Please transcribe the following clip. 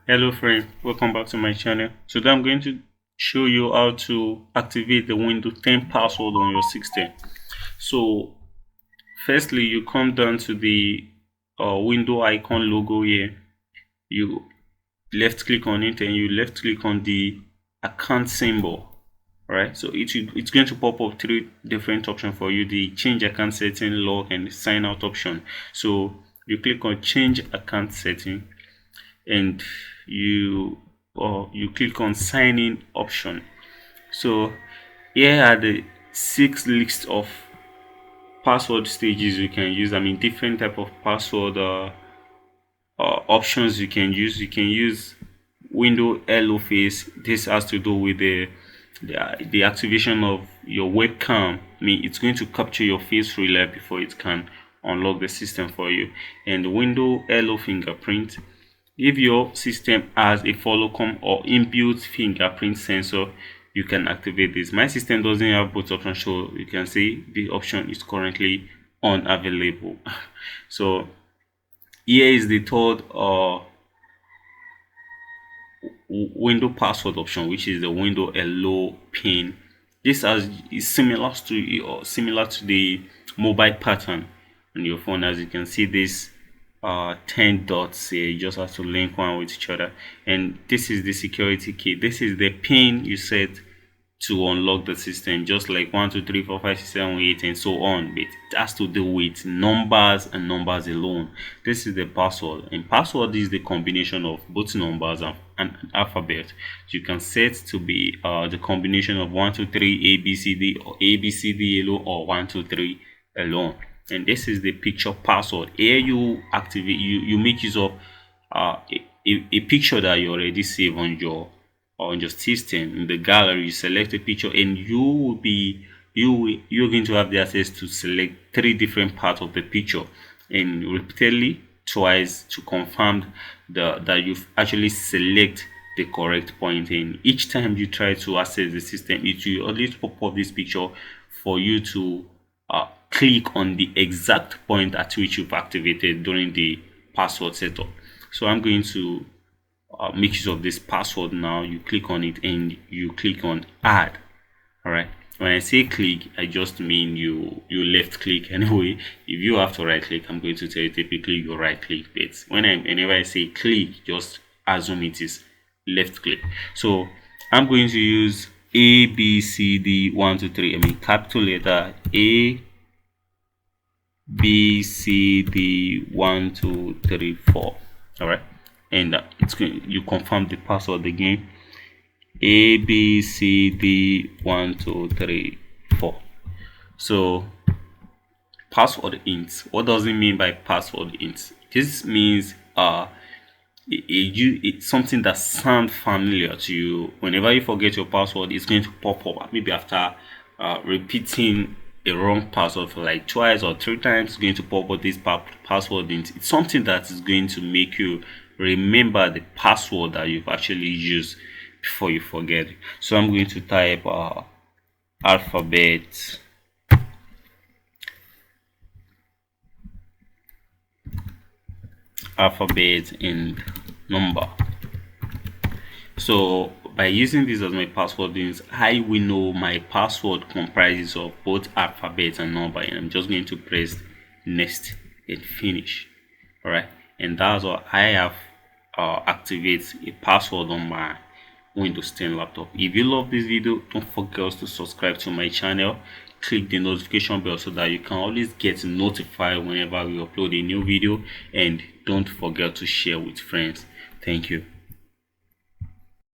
Hello friend, welcome back to my channel. Today I'm going to show you how to activate the Windows 10 password on your system. So firstly, you come down to the window icon logo here. You left click on it and you left click on the account symbol. Alright, so it's going to pop up three different options for you: the change account setting, log, and sign out option. So you click on change account setting and you click on sign in option. So here are the 6 lists of password stages you can use. Different type of password options you can use. You can use window hello face. This has to do with the activation of your webcam. It's going to capture your face reader before it can unlock the system for you. And window hello fingerprint. If your system has a follow-come or inbuilt fingerprint sensor, you can activate this. My system doesn't have both options, so you can see the option is currently unavailable. So here is the third window password option, which is the window hello pin. This is similar to the mobile pattern on your phone. As you can see, this 10 dots here. You just have to link one with each other, and this is the security key. This is the pin you set to unlock the system, just like 1 2 3 4 5 6 7 8 and so on. But it has to do with numbers and numbers alone. This is the password, and password is the combination of both numbers and alphabet. You can set to be the combination of 1 2 3 ABCD, or ABCD alone, or 1 2 3 alone. And this is the picture password. Here you activate, you make use of a picture that you already save on your system. In the gallery, you select a picture, and you're going to have the access to select 3 different parts of the picture, and repeatedly twice to confirm that you've actually select the correct point. And each time you try to access the system, it will always pop up this picture for you to click on the exact point at which you've activated during the password setup. So I'm going to make use of this password now. You click on it and you click on add. All right, when I say click, I just mean you left click. Anyway, if you have to right click, I'm going to tell you typically you right click, but whenever I say click, just assume it is left click. So I'm going to use ABCD 1 2 3. Capital letter A B C D 1 2 3 4. All right, and it's going, you confirm the password again: A B C D 1 2 3 4. So password int. What does it mean by password int? This means it's something that sounds familiar to you. Whenever you forget your password, it's going to pop up. Maybe after repeating a wrong password for like twice or 3 times, it's going to pop up this password int. It's something that is going to make you remember the password that you've actually used before you forget it. So I'm going to type alphabet and number. So by using this as my password means I will know my password comprises of both alphabet and number, and I'm just going to press next and finish. All right, and that's what I have activate a password on my Windows 10 laptop. If you love this video, don't forget to subscribe to my channel. Click the notification bell so that you can always get notified whenever we upload a new video, and don't forget to share with friends. Thank you.